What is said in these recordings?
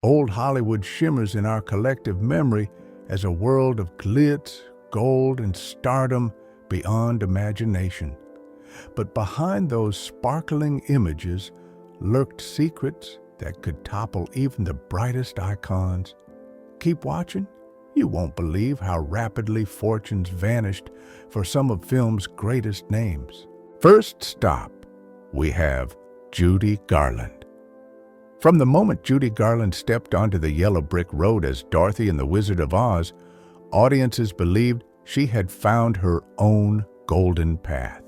Old Hollywood shimmers in our collective memory as a world of glitz, gold, and stardom beyond imagination. But behind those sparkling images lurked secrets that could topple even the brightest icons. Keep watching. You won't believe how rapidly fortunes vanished for some of film's greatest names. First stop, we have Judy Garland. From the moment Judy Garland stepped onto the yellow brick road as Dorothy in The Wizard of Oz, audiences believed she had found her own golden path.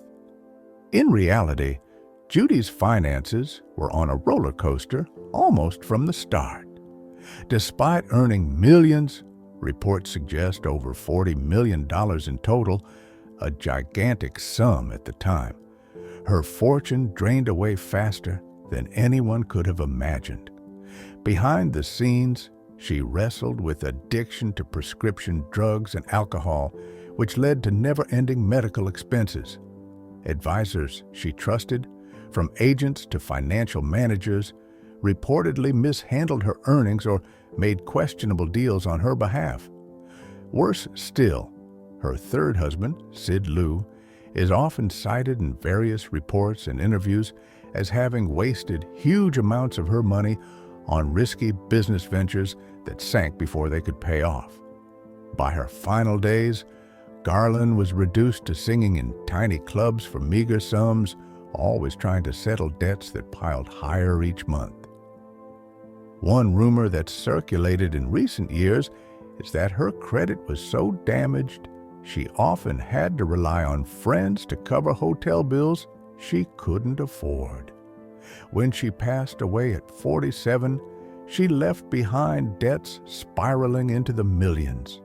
In reality, Judy's finances were on a roller coaster almost from the start. Despite earning millions, reports suggest over $40 million in total, a gigantic sum at the time, her fortune drained away faster than anyone could have imagined. Behind the scenes, she wrestled with addiction to prescription drugs and alcohol, which led to never-ending medical expenses. Advisors she trusted, from agents to financial managers, reportedly mishandled her earnings or made questionable deals on her behalf. Worse still, her third husband, Sid Lou, is often cited in various reports and interviews as having wasted huge amounts of her money on risky business ventures that sank before they could pay off. By her final days, Garland was reduced to singing in tiny clubs for meager sums, always trying to settle debts that piled higher each month. One rumor that's circulated in recent years is that her credit was so damaged she often had to rely on friends to cover hotel bills she couldn't afford. When she passed away at 47, she left behind debts spiraling into the millions.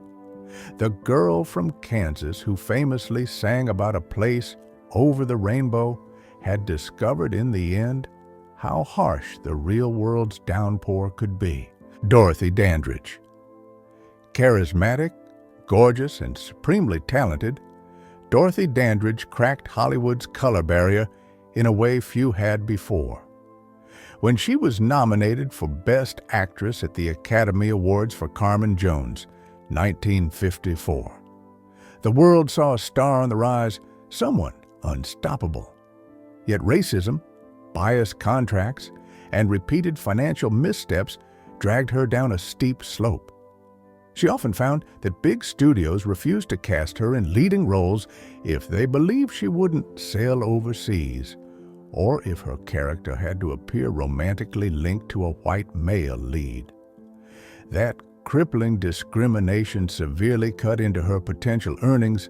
The girl from Kansas who famously sang about a place over the rainbow had discovered in the end how harsh the real world's downpour could be. Dorothy Dandridge. Charismatic, gorgeous, and supremely talented, Dorothy Dandridge cracked Hollywood's color barrier in a way few had before. When she was nominated for Best Actress at the Academy Awards for Carmen Jones, 1954, the world saw a star on the rise, someone unstoppable. Yet racism, biased contracts, and repeated financial missteps dragged her down a steep slope. She often found that big studios refused to cast her in leading roles if they believed she wouldn't sail overseas, or if her character had to appear romantically linked to a white male lead. That crippling discrimination severely cut into her potential earnings,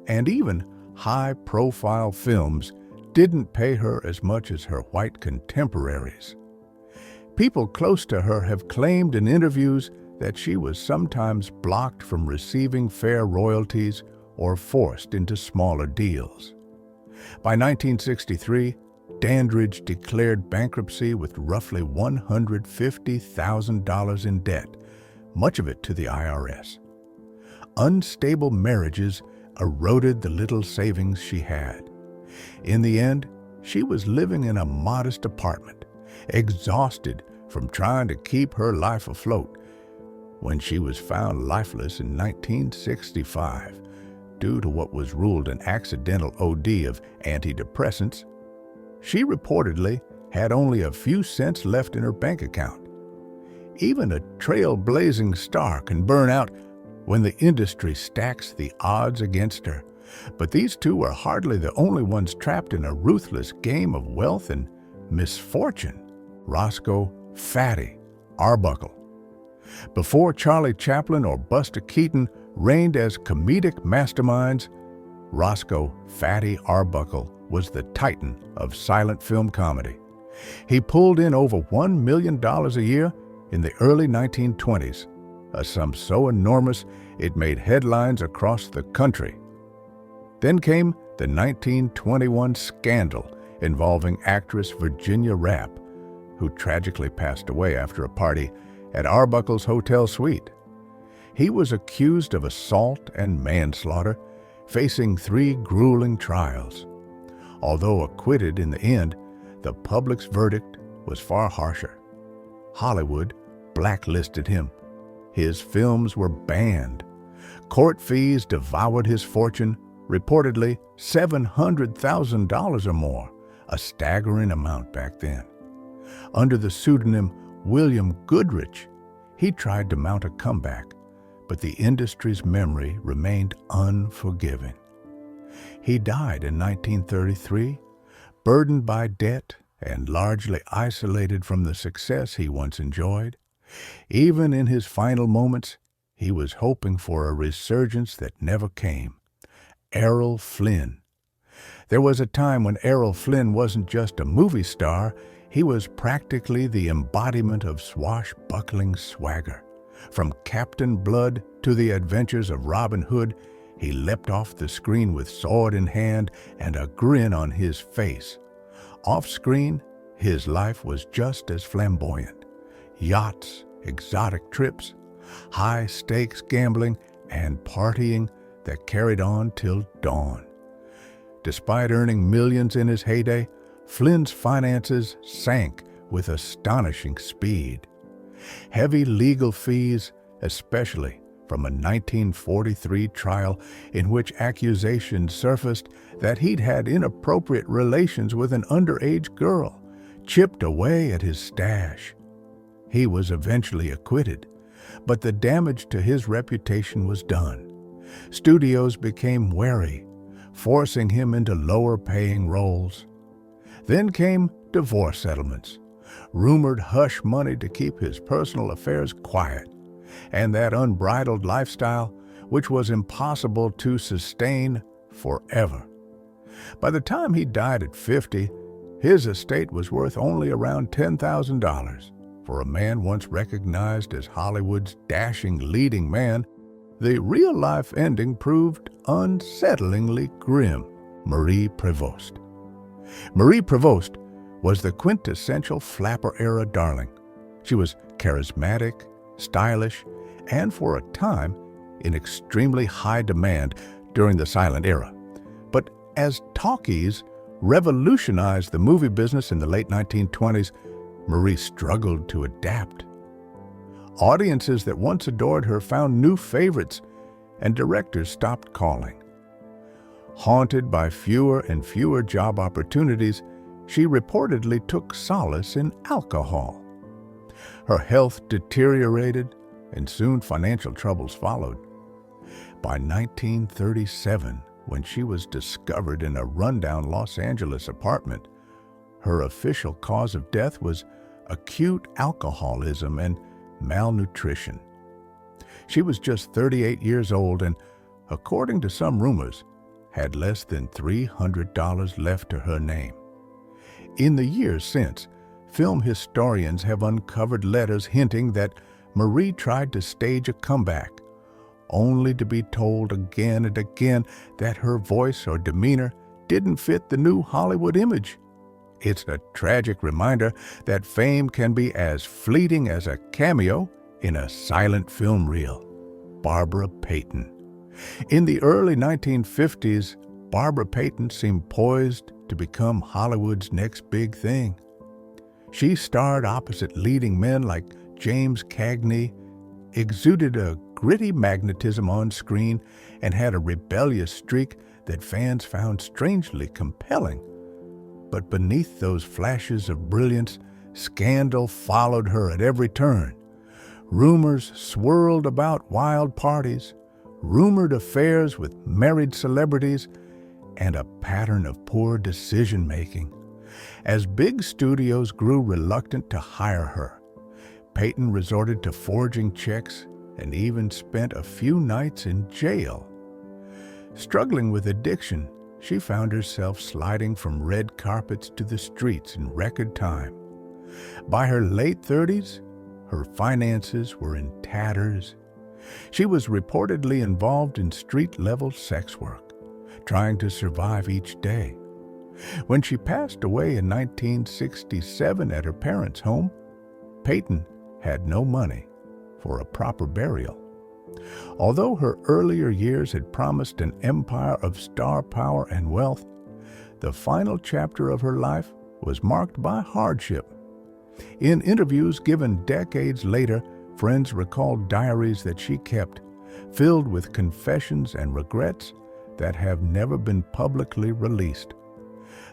and even high-profile films didn't pay her as much as her white contemporaries. People close to her have claimed in interviews that she was sometimes blocked from receiving fair royalties or forced into smaller deals. By 1963, Dandridge declared bankruptcy with roughly $150,000 in debt, much of it to the IRS. Unstable marriages eroded the little savings she had. In the end, she was living in a modest apartment, exhausted from trying to keep her life afloat, when she was found lifeless in 1965 due to what was ruled an accidental OD of antidepressants. She reportedly had only a few cents left in her bank account. Even a trailblazing star can burn out when the industry stacks the odds against her. But these two were hardly the only ones trapped in a ruthless game of wealth and misfortune. Roscoe "Fatty" Arbuckle. Before Charlie Chaplin or Buster Keaton reigned as comedic masterminds, Roscoe "Fatty" Arbuckle was the titan of silent film comedy. He pulled in over $1 million a year in the early 1920s, a sum so enormous it made headlines across the country. Then came the 1921 scandal involving actress Virginia Raft, who tragically passed away after a party at Arbuckle's hotel suite. He was accused of assault and manslaughter, facing 3 grueling trials. Although acquitted in the end, the public's verdict was far harsher. Hollywood, blacklisted him. His films were banned. Court fees devoured his fortune, reportedly $700,000 or more, a staggering amount back then. Under the pseudonym William Goodrich, he tried to mount a comeback, but the industry's memory remained unforgiving. He died in 1933, burdened by debt and largely isolated from the success he once enjoyed. Even in his final moments, he was hoping for a resurgence that never came. Errol Flynn. There was a time when Errol Flynn wasn't just a movie star, he was practically the embodiment of swashbuckling swagger. From Captain Blood to the adventures of Robin Hood, he leapt off the screen with sword in hand and a grin on his face. Off-screen, his life was just as flamboyant. Yachts, exotic trips, high-stakes gambling, and partying that carried on till dawn. Despite earning millions in his heyday, Flynn's finances sank with astonishing speed. Heavy legal fees, especially from a 1943 trial in which accusations surfaced that he'd had inappropriate relations with an underage girl, chipped away at his stash. He was eventually acquitted, but the damage to his reputation was done. Studios became wary, forcing him into lower-paying roles. Then came divorce settlements, rumored hush money to keep his personal affairs quiet, and that unbridled lifestyle which was impossible to sustain forever. By the time he died at 50, his estate was worth only around $10,000. For a man once recognized as Hollywood's dashing leading man, the real-life ending proved unsettlingly grim. Marie Prevost. Marie Prevost was the quintessential flapper-era darling. She was charismatic, stylish, and for a time in extremely high demand during the silent era. But as talkies revolutionized the movie business in the late 1920s, Marie struggled to adapt. Audiences that once adored her found new favorites, and directors stopped calling. Haunted by fewer and fewer job opportunities, she reportedly took solace in alcohol. Her health deteriorated, and soon financial troubles followed. By 1937, when she was discovered in a rundown Los Angeles apartment, her official cause of death was acute alcoholism and malnutrition. She was just 38 years old and, according to some rumors, had less than $300 left to her name. In the years since, film historians have uncovered letters hinting that Marie tried to stage a comeback, only to be told again and again that her voice or demeanor didn't fit the new Hollywood image. It's a tragic reminder that fame can be as fleeting as a cameo in a silent film reel. Barbara Payton. In the early 1950s, Barbara Payton seemed poised to become Hollywood's next big thing. She starred opposite leading men like James Cagney, exuded a gritty magnetism on screen, and had a rebellious streak that fans found strangely compelling. But beneath those flashes of brilliance, scandal followed her at every turn. Rumors swirled about wild parties, rumored affairs with married celebrities, and a pattern of poor decision-making. As big studios grew reluctant to hire her, Payton resorted to forging checks and even spent a few nights in jail. Struggling with addiction, she found herself sliding from red carpets to the streets in record time. By her late 30s, her finances were in tatters. She was reportedly involved in street-level sex work, trying to survive each day. When she passed away in 1967 at her parents' home, Payton had no money for a proper burial. Although her earlier years had promised an empire of star power and wealth, the final chapter of her life was marked by hardship. In interviews given decades later, friends recalled diaries that she kept, filled with confessions and regrets that have never been publicly released.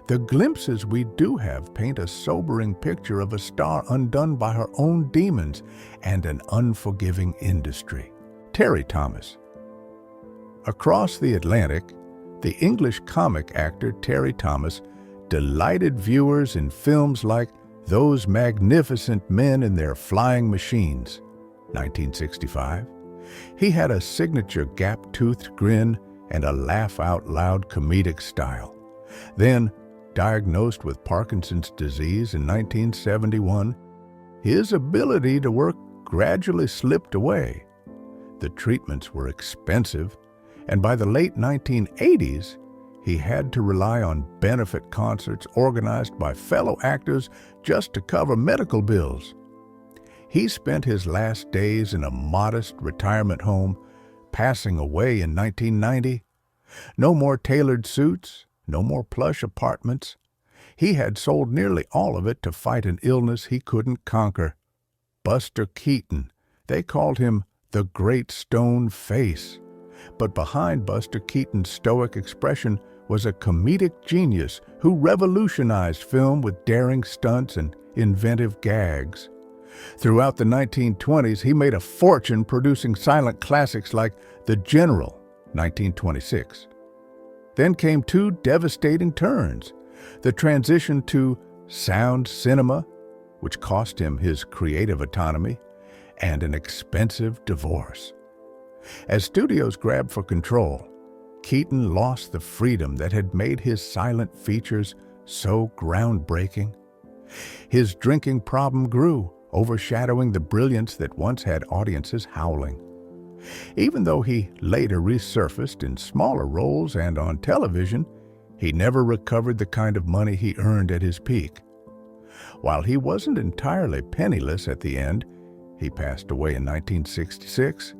The glimpses we do have paint a sobering picture of a star undone by her own demons and an unforgiving industry. Terry Thomas. Across the Atlantic, the English comic actor Terry Thomas delighted viewers in films like Those Magnificent Men in Their Flying Machines, 1965. He had a signature gap-toothed grin and a laugh-out-loud comedic style. Then, diagnosed with Parkinson's disease in 1971, his ability to work gradually slipped away. The treatments were expensive, and by the late 1980s, he had to rely on benefit concerts organized by fellow actors just to cover medical bills. He spent his last days in a modest retirement home, passing away in 1990. No more tailored suits, no more plush apartments. He had sold nearly all of it to fight an illness he couldn't conquer. Buster Keaton. They called him the Great Stone Face. But behind Buster Keaton's stoic expression was a comedic genius who revolutionized film with daring stunts and inventive gags. Throughout the 1920s, he made a fortune producing silent classics like The General, 1926. Then came two devastating turns: the transition to sound cinema, which cost him his creative autonomy, and an expensive divorce. As studios grabbed for control, Keaton lost the freedom that had made his silent features so groundbreaking. His drinking problem grew, overshadowing the brilliance that once had audiences howling. Even though he later resurfaced in smaller roles and on television, he never recovered the kind of money he earned at his peak. While he wasn't entirely penniless at the end, he passed away in 1966.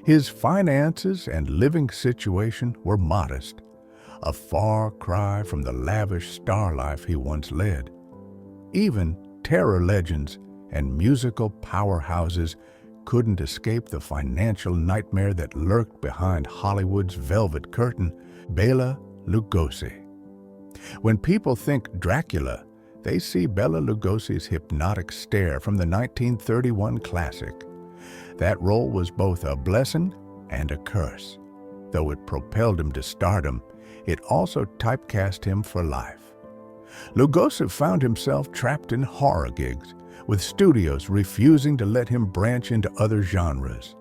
His finances and living situation were modest, a far cry from the lavish star life he once led. Even terror legends and musical powerhouses couldn't escape the financial nightmare that lurked behind Hollywood's velvet curtain. Bela Lugosi. When people think Dracula, they see Bela Lugosi's hypnotic stare from the 1931 classic. That role was both a blessing and a curse. Though it propelled him to stardom, it also typecast him for life. Lugosi found himself trapped in horror gigs, with studios refusing to let him branch into other genres.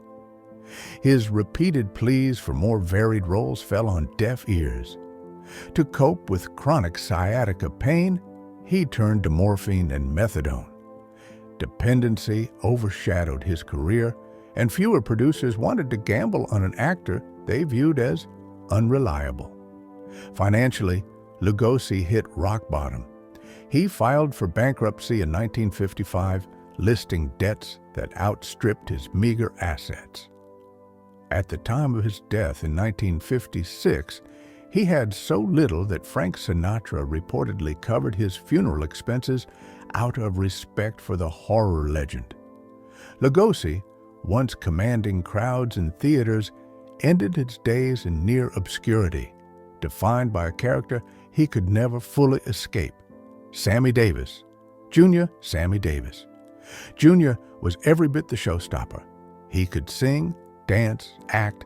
His repeated pleas for more varied roles fell on deaf ears. To cope with chronic sciatica pain, he turned to morphine and methadone. Dependency overshadowed his career, and fewer producers wanted to gamble on an actor they viewed as unreliable. Financially, Lugosi hit rock bottom. He filed for bankruptcy in 1955, listing debts that outstripped his meager assets. At the time of his death in 1956, he had so little that Frank Sinatra reportedly covered his funeral expenses out of respect for the horror legend. Lugosi, once commanding crowds in theaters, ended his days in near obscurity, defined by a character he could never fully escape: Sammy Davis Jr. Sammy Davis Jr. was every bit the showstopper. He could sing, dance, act,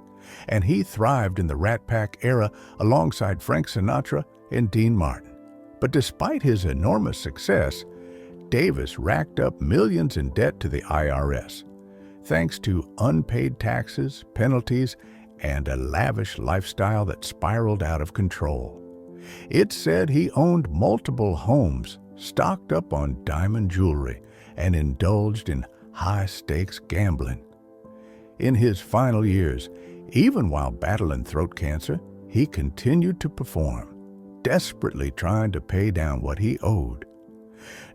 and he thrived in the Rat Pack era alongside Frank Sinatra and Dean Martin. But despite his enormous success, Davis racked up millions in debt to the IRS, thanks to unpaid taxes, penalties, and a lavish lifestyle that spiraled out of control. It's said he owned multiple homes, stocked up on diamond jewelry, and indulged in high-stakes gambling. In his final years, even while battling throat cancer, he continued to perform, desperately trying to pay down what he owed.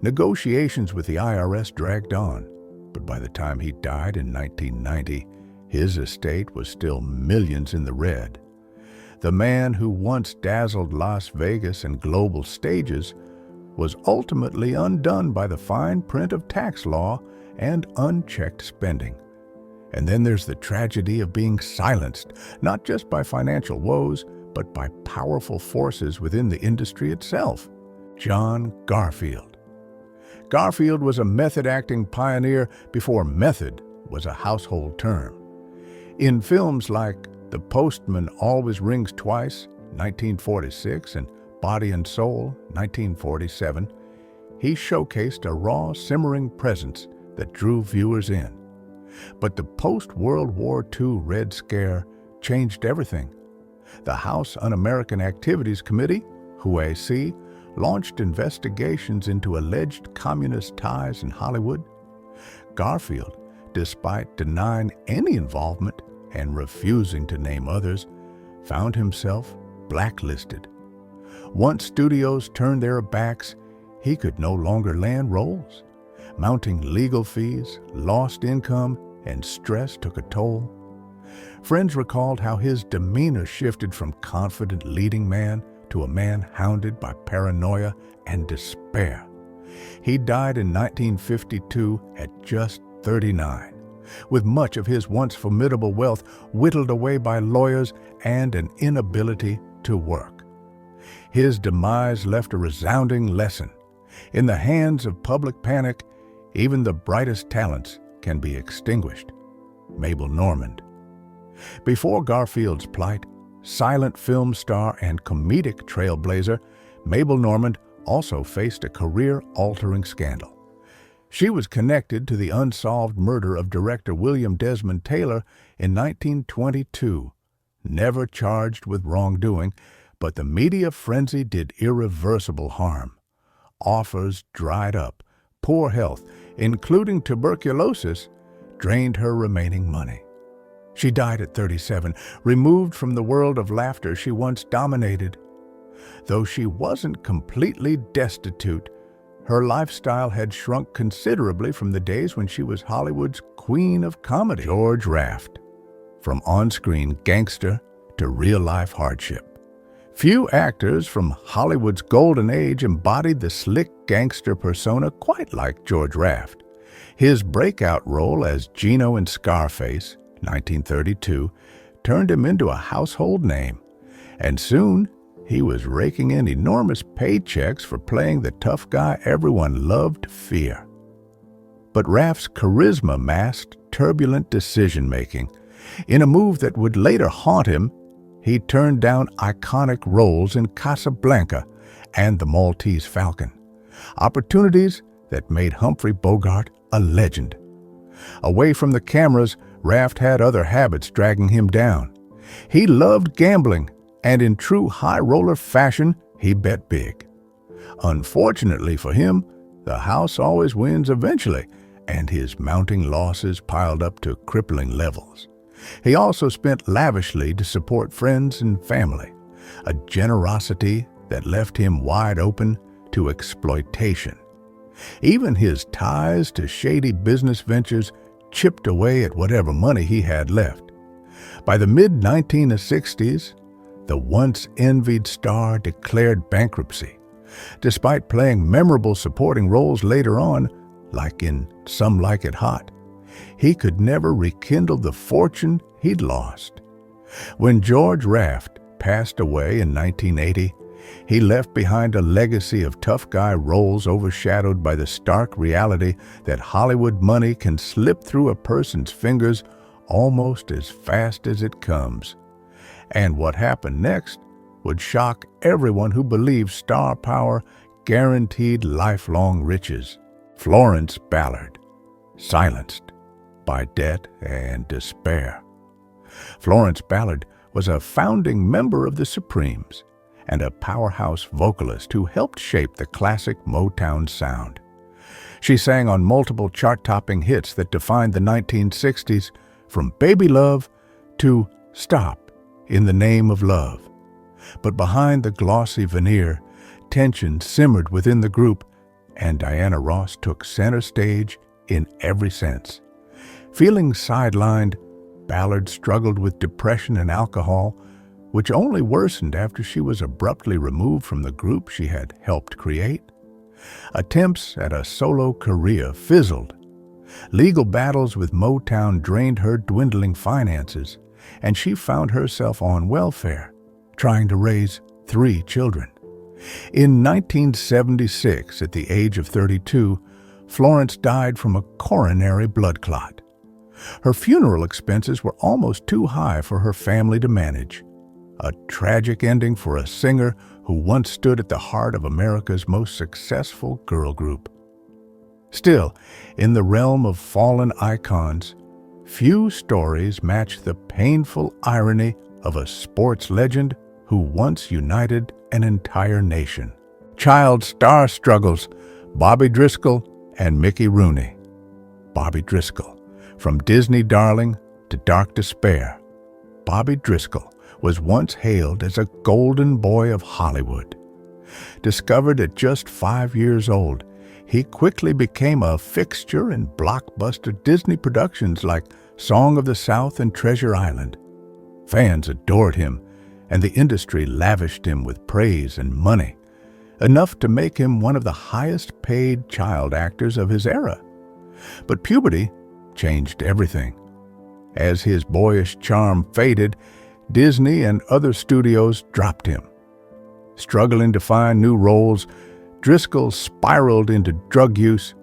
Negotiations with the IRS dragged on, but by the time he died in 1990, his estate was still millions in the red. The man who once dazzled Las Vegas and global stages was ultimately undone by the fine print of tax law and unchecked spending. And then there's the tragedy of being silenced, not just by financial woes, but by powerful forces within the industry itself. John Garfield. Garfield was a method-acting pioneer before method was a household term. In films like The Postman Always Rings Twice, 1946, and Body and Soul, 1947, he showcased a raw, simmering presence that drew viewers in. But the post-World War II Red Scare changed everything. The House Un-American Activities Committee, HUAC, launched investigations into alleged communist ties in Hollywood. Garfield, despite denying any involvement and refusing to name others, found himself blacklisted. Once studios turned their backs, he could no longer land roles. Mounting legal fees, lost income, and stress took a toll. Friends recalled how his demeanor shifted from confident leading man to a man hounded by paranoia and despair. He died in 1952 at just 39, with much of his once formidable wealth whittled away by lawyers and an inability to work. His demise left a resounding lesson. In the hands of public panic, even the brightest talents can be extinguished. Mabel Normand. Before Garfield's plight, silent film star and comedic trailblazer, Mabel Normand also faced a career-altering scandal. She was connected to the unsolved murder of director William Desmond Taylor in 1922, never charged with wrongdoing, but the media frenzy did irreversible harm. Offers dried up. Poor health, including tuberculosis, drained her remaining money. She died at 37, removed from the world of laughter she once dominated. Though she wasn't completely destitute, her lifestyle had shrunk considerably from the days when she was Hollywood's queen of comedy. George Raft. From on-screen gangster to real-life hardship. Few actors from Hollywood's golden age embodied the slick gangster persona quite like George Raft. His breakout role as Gino in Scarface, 1932, turned him into a household name, and soon he was raking in enormous paychecks for playing the tough guy everyone loved to fear. But Raft's charisma masked turbulent decision-making. In a move that would later haunt him, he turned down iconic roles in Casablanca and The Maltese Falcon, opportunities that made Humphrey Bogart a legend. Away from the cameras, Raft had other habits dragging him down. He loved gambling, and in true high-roller fashion, he bet big. Unfortunately for him, the house always wins eventually, and his mounting losses piled up to crippling levels. He also spent lavishly to support friends and family, a generosity that left him wide open to exploitation. Even his ties to shady business ventures chipped away at whatever money he had left. By the mid-1960s, the once-envied star declared bankruptcy. Despite playing memorable supporting roles later on, like in Some Like It Hot, he could never rekindle the fortune he'd lost. When George Raft passed away in 1980, he left behind a legacy of tough guy roles overshadowed by the stark reality that Hollywood money can slip through a person's fingers almost as fast as it comes. And what happened next would shock everyone who believed star power guaranteed lifelong riches. Florence Ballard, silenced by debt and despair. Florence Ballard was a founding member of the Supremes and a powerhouse vocalist who helped shape the classic Motown sound. She sang on multiple chart-topping hits that defined the 1960s, from Baby Love to Stop in the Name of Love. But behind the glossy veneer, tension simmered within the group, and Diana Ross took center stage in every sense. Feeling sidelined, Ballard struggled with depression and alcohol, which only worsened after she was abruptly removed from the group she had helped create. Attempts at a solo career fizzled. Legal battles with Motown drained her dwindling finances, and she found herself on welfare, trying to raise 3 children. In 1976, at the age of 32, Florence died from a coronary blood clot. Her funeral expenses were almost too high for her family to manage. A tragic ending for a singer who once stood at the heart of America's most successful girl group. Still, in the realm of fallen icons, few stories match the painful irony of a sports legend who once united an entire nation. Child star struggles, Bobby Driscoll and Mickey Rooney. Bobby Driscoll, from Disney darling to dark despair. Bobby Driscoll was once hailed as a golden boy of Hollywood. Discovered at just 5 years old, he quickly became a fixture in blockbuster Disney productions like Song of the South and Treasure Island. Fans adored him, and the industry lavished him with praise and money, enough to make him one of the highest-paid child actors of his era. But puberty changed everything. As his boyish charm faded, Disney and other studios dropped him. Struggling to find new roles, Driscoll spiraled into drug use.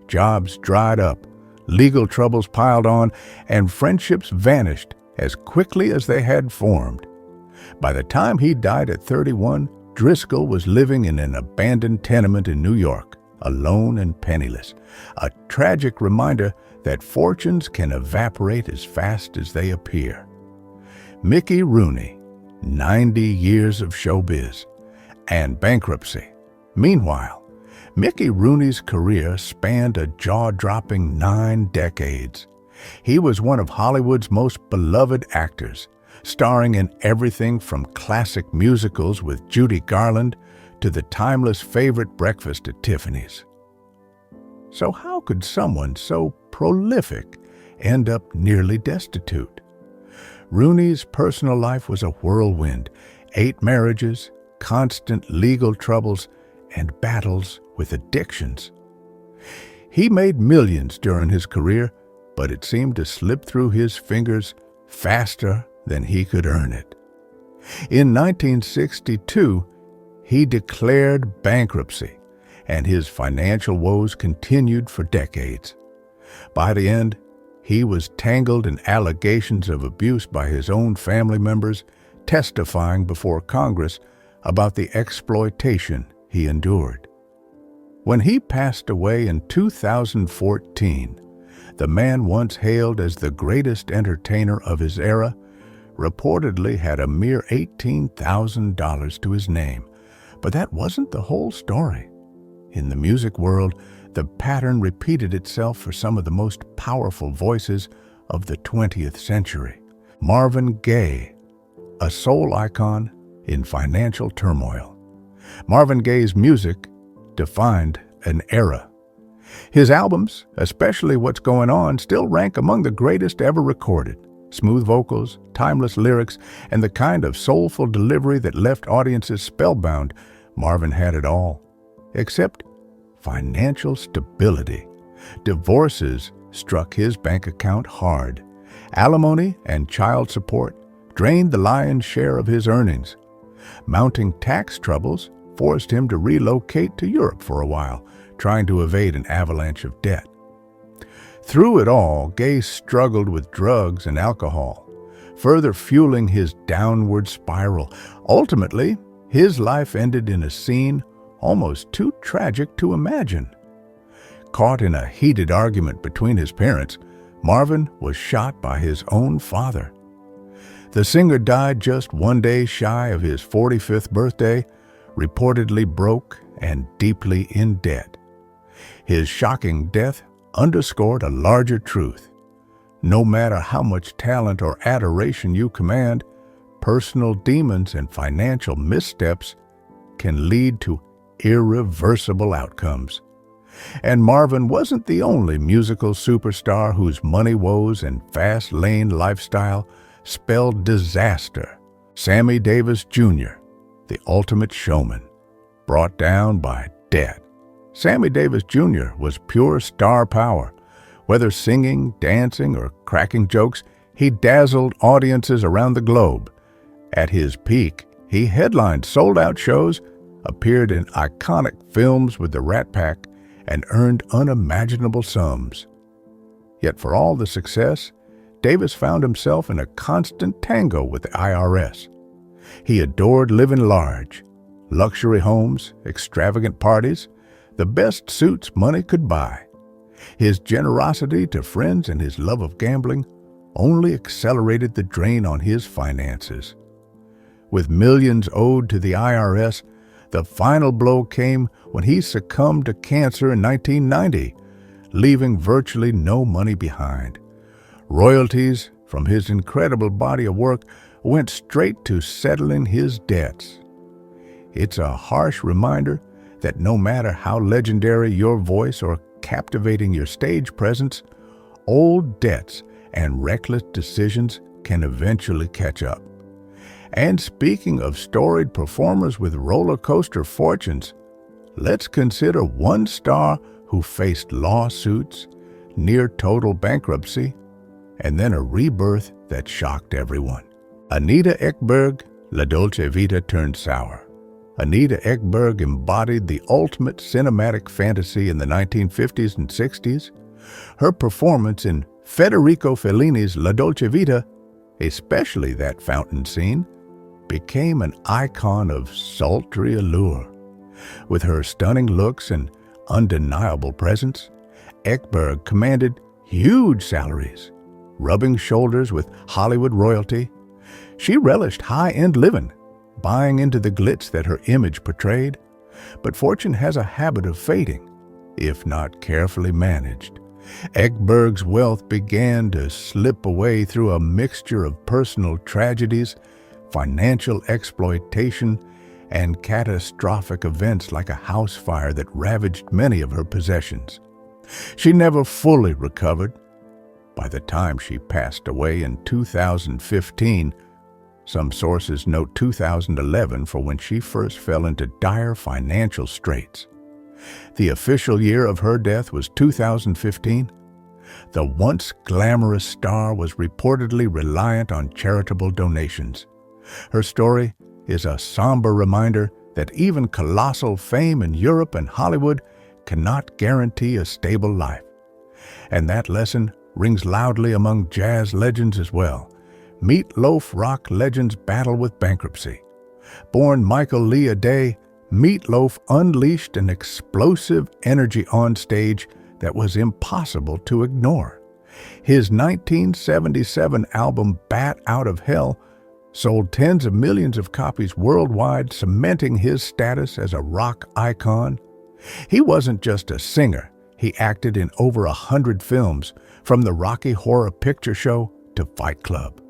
Jobs dried up, legal troubles piled on, and friendships vanished as quickly as they had formed. By the time he died at 31, Driscoll was living in an abandoned tenement in New York, alone and penniless, a tragic reminder that fortunes can evaporate as fast as they appear. Mickey Rooney, 90 years of showbiz, and bankruptcy. Meanwhile, Mickey Rooney's career spanned a jaw-dropping 9 decades. He was one of Hollywood's most beloved actors, starring in everything from classic musicals with Judy Garland to the timeless favorite Breakfast at Tiffany's. So how could someone so prolific end up nearly destitute? Rooney's personal life was a whirlwind: 8 marriages, constant legal troubles, and battles with addictions. He made millions during his career, but it seemed to slip through his fingers faster than he could earn it. In 1962, he declared bankruptcy, and his financial woes continued for decades. By the end, he was tangled in allegations of abuse by his own family members, testifying before Congress about the exploitation he endured. When he passed away in 2014, the man once hailed as the greatest entertainer of his era reportedly had a mere $18,000 to his name. But that wasn't the whole story. In the music world, the pattern repeated itself for some of the most powerful voices of the 20th century. Marvin Gaye, a soul icon in financial turmoil. Marvin Gaye's music defined an era. His albums, especially What's Going On, still rank among the greatest ever recorded. Smooth vocals, timeless lyrics, and the kind of soulful delivery that left audiences spellbound. Marvin had it all, except financial stability. Divorces struck his bank account hard. Alimony and child support drained the lion's share of his earnings. Mounting tax troubles forced him to relocate to Europe for a while, trying to evade an avalanche of debt. Through it all, Gaye struggled with drugs and alcohol, further fueling his downward spiral. Ultimately, his life ended in a scene almost too tragic to imagine. Caught in a heated argument between his parents, Marvin was shot by his own father. The singer died just 1 day shy of his 45th birthday, reportedly broke and deeply in debt. His shocking death underscored a larger truth. No matter how much talent or adoration you command, personal demons and financial missteps can lead to irreversible outcomes. And Marvin wasn't the only musical superstar whose money woes and fast-lane lifestyle spelled disaster. Sammy Davis Jr., the ultimate showman, brought down by debt, Sammy Davis Jr. was pure star power. Whether singing, dancing, or cracking jokes, he dazzled audiences around the globe. At his peak, he headlined sold-out shows, appeared in iconic films with the Rat Pack, and earned unimaginable sums. Yet for all the success, Davis found himself in a constant tango with the IRS. He adored living large, luxury homes, extravagant parties, the best suits money could buy. His generosity to friends and his love of gambling only accelerated the drain on his finances. With millions owed to the IRS, the final blow came when he succumbed to cancer in 1990, leaving virtually no money behind. Royalties from his incredible body of work went straight to settling his debts. It's a harsh reminder that no matter how legendary your voice or captivating your stage presence, old debts and reckless decisions can eventually catch up. And speaking of storied performers with roller coaster fortunes, let's consider one star who faced lawsuits, near total bankruptcy, and then a rebirth that shocked everyone. Anita Ekberg, La Dolce Vita turned sour. Anita Ekberg embodied the ultimate cinematic fantasy in the 1950s and 60s. Her performance in Federico Fellini's La Dolce Vita, especially that fountain scene, became an icon of sultry allure. With her stunning looks and undeniable presence, Ekberg commanded huge salaries, rubbing shoulders with Hollywood royalty. She relished high-end living, buying into the glitz that her image portrayed. But fortune has a habit of fading, if not carefully managed. Ekberg's wealth began to slip away through a mixture of personal tragedies, financial exploitation, and catastrophic events like a house fire that ravaged many of her possessions. She never fully recovered. By the time she passed away in 2015, some sources note 2011 for when she first fell into dire financial straits. The official year of her death was 2015. The once glamorous star was reportedly reliant on charitable donations. Her story is a somber reminder that even colossal fame in Europe and Hollywood cannot guarantee a stable life. And that lesson rings loudly among jazz legends as well. Meet Loaf rock legends battle with bankruptcy. Born Michael Leah Day, Meat Loaf unleashed an explosive energy on stage that was impossible to ignore. His 1977 album Bat Out of Hell sold tens of millions of copies worldwide, cementing his status as a rock icon. He wasn't just a singer. He acted in over 100 films, from the Rocky Horror Picture Show to Fight Club.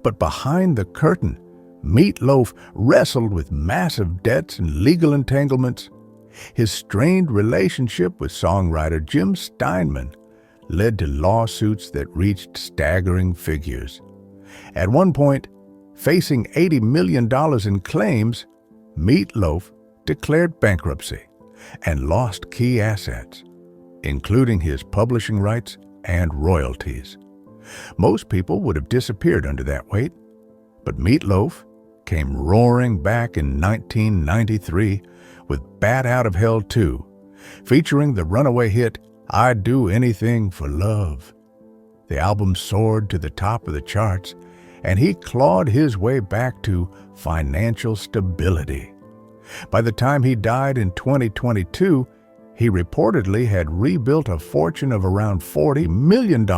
But behind the curtain, Meat Loaf wrestled with massive debts and legal entanglements. His strained relationship with songwriter Jim Steinman led to lawsuits that reached staggering figures. At one point, facing $80 million in claims, Meat Loaf declared bankruptcy and lost key assets, including his publishing rights and royalties. Most people would have disappeared under that weight, but Meat Loaf came roaring back in 1993 with Bat Out of Hell 2, featuring the runaway hit I'd Do Anything for Love. The album soared to the top of the charts, and he clawed his way back to financial stability. By the time he died in 2022, he reportedly had rebuilt a fortune of around $40 million,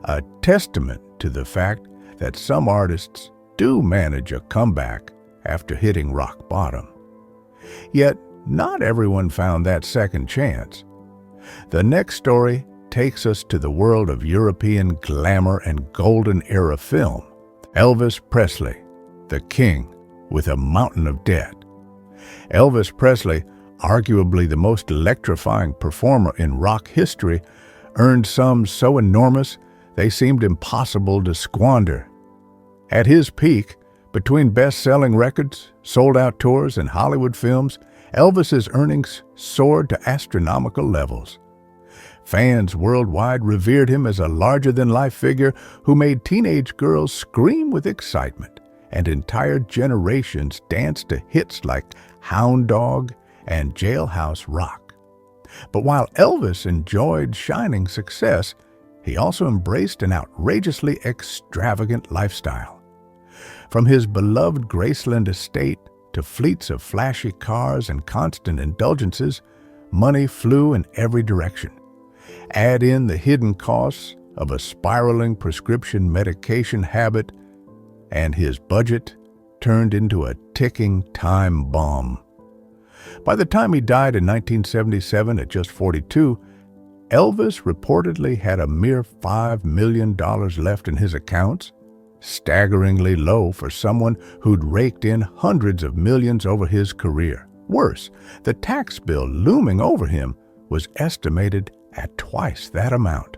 a testament to the fact that some artists do manage a comeback after hitting rock bottom. Yet, not everyone found that second chance. The next story takes us to the world of European glamour and golden era film. Elvis Presley, the king with a mountain of debt. Elvis Presley, arguably the most electrifying performer in rock history, earned sums so enormous they seemed impossible to squander. At his peak, between best-selling records, sold-out tours, and Hollywood films, Elvis's earnings soared to astronomical levels. Fans worldwide revered him as a larger-than-life figure who made teenage girls scream with excitement, and entire generations danced to hits like Hound Dog and Jailhouse Rock. But while Elvis enjoyed shining success, he also embraced an outrageously extravagant lifestyle. From his beloved Graceland estate to fleets of flashy cars and constant indulgences, money flew in every direction. Add in the hidden costs of a spiraling prescription medication habit, and his budget turned into a ticking time bomb. By the time he died in 1977 at just 42, Elvis reportedly had a mere $5 million left in his accounts, staggeringly low for someone who'd raked in hundreds of millions over his career. Worse, the tax bill looming over him was estimated at twice that amount.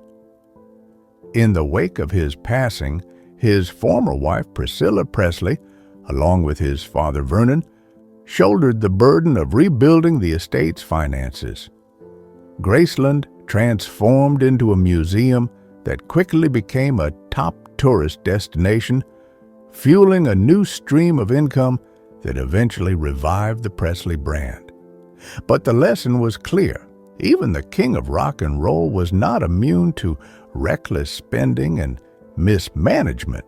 In the wake of his passing, his former wife Priscilla Presley, along with his father Vernon, shouldered the burden of rebuilding the estate's finances. Graceland transformed into a museum that quickly became a top tourist destination, fueling a new stream of income that eventually revived the Presley brand. But the lesson was clear. Even the king of rock and roll was not immune to reckless spending and mismanagement.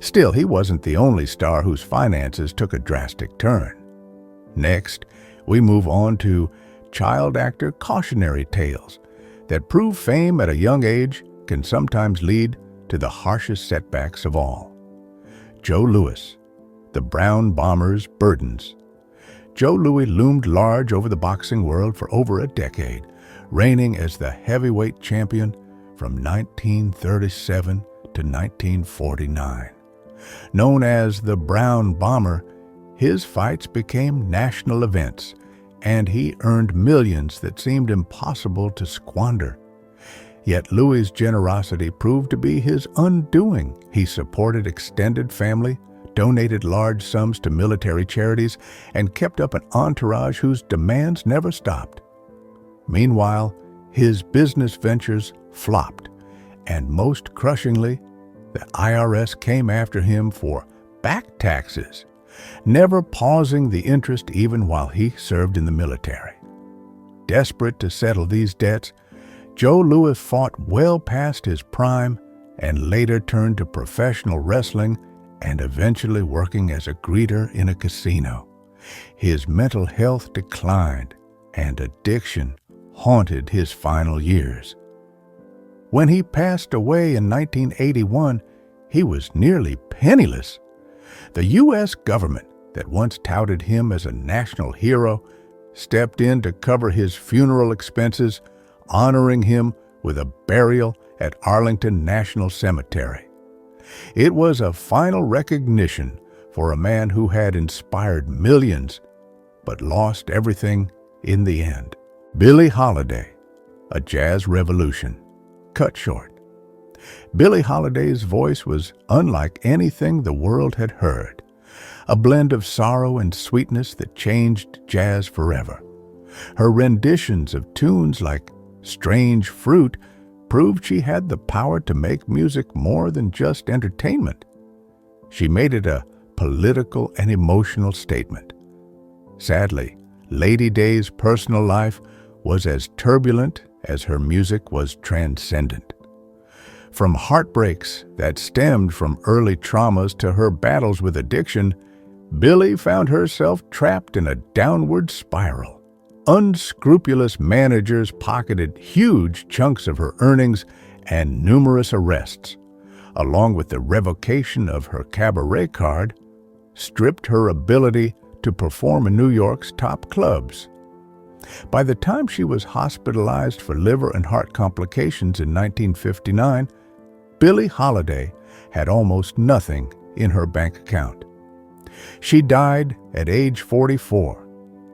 Still, he wasn't the only star whose finances took a drastic turn. Next, we move on to child actor cautionary tales that prove fame at a young age can sometimes lead to the harshest setbacks of all. Joe Louis, the Brown Bomber's burdens. Joe Louis loomed large over the boxing world for over a decade, reigning as the heavyweight champion from 1937 to 1949. Known as the Brown Bomber, his fights became national events, and he earned millions that seemed impossible to squander. Yet Louis' generosity proved to be his undoing. He supported extended family, donated large sums to military charities, and kept up an entourage whose demands never stopped. Meanwhile, his business ventures flopped, and most crushingly, the IRS came after him for back taxes, never pausing the interest even while he served in the military. Desperate to settle these debts, Joe Louis fought well past his prime and later turned to professional wrestling and eventually working as a greeter in a casino. His mental health declined, and addiction haunted his final years. When he passed away in 1981, he was nearly penniless. The U.S. government, that once touted him as a national hero, stepped in to cover his funeral expenses, honoring him with a burial at Arlington National Cemetery. It was a final recognition for a man who had inspired millions, but lost everything in the end. Billie Holiday, a jazz revolution, cut short. Billie Holiday's voice was unlike anything the world had heard, a blend of sorrow and sweetness that changed jazz forever. Her renditions of tunes like Strange Fruit proved she had the power to make music more than just entertainment. She made it a political and emotional statement. Sadly, Lady Day's personal life was as turbulent as her music was transcendent. From heartbreaks that stemmed from early traumas to her battles with addiction, Billie found herself trapped in a downward spiral. Unscrupulous managers pocketed huge chunks of her earnings, and numerous arrests, along with the revocation of her cabaret card, stripped her ability to perform in New York's top clubs. By the time she was hospitalized for liver and heart complications in 1959, Billie Holiday had almost nothing in her bank account. She died at age 44,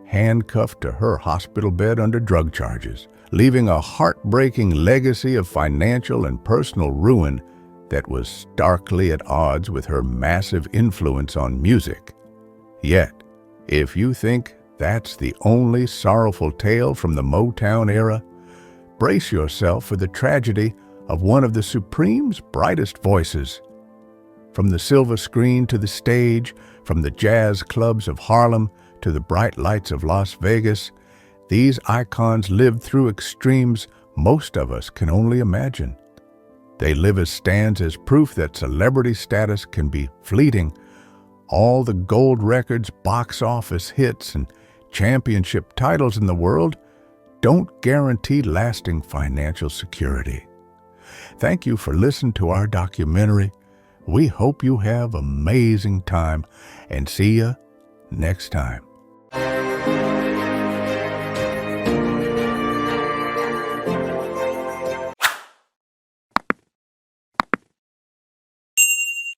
handcuffed to her hospital bed under drug charges, leaving a heartbreaking legacy of financial and personal ruin that was starkly at odds with her massive influence on music. Yet, if you think That's the only sorrowful tale from the Motown era. Brace yourself for the tragedy of one of the Supreme's brightest voices. From the silver screen to the stage, from the jazz clubs of Harlem to the bright lights of Las Vegas, these icons lived through extremes most of us can only imagine. They live as stands as proof that celebrity status can be fleeting. All the gold records, box office hits, and championship titles in the world don't guarantee lasting financial security. Thank you for listening to our documentary. We hope you have an amazing time and see you next time.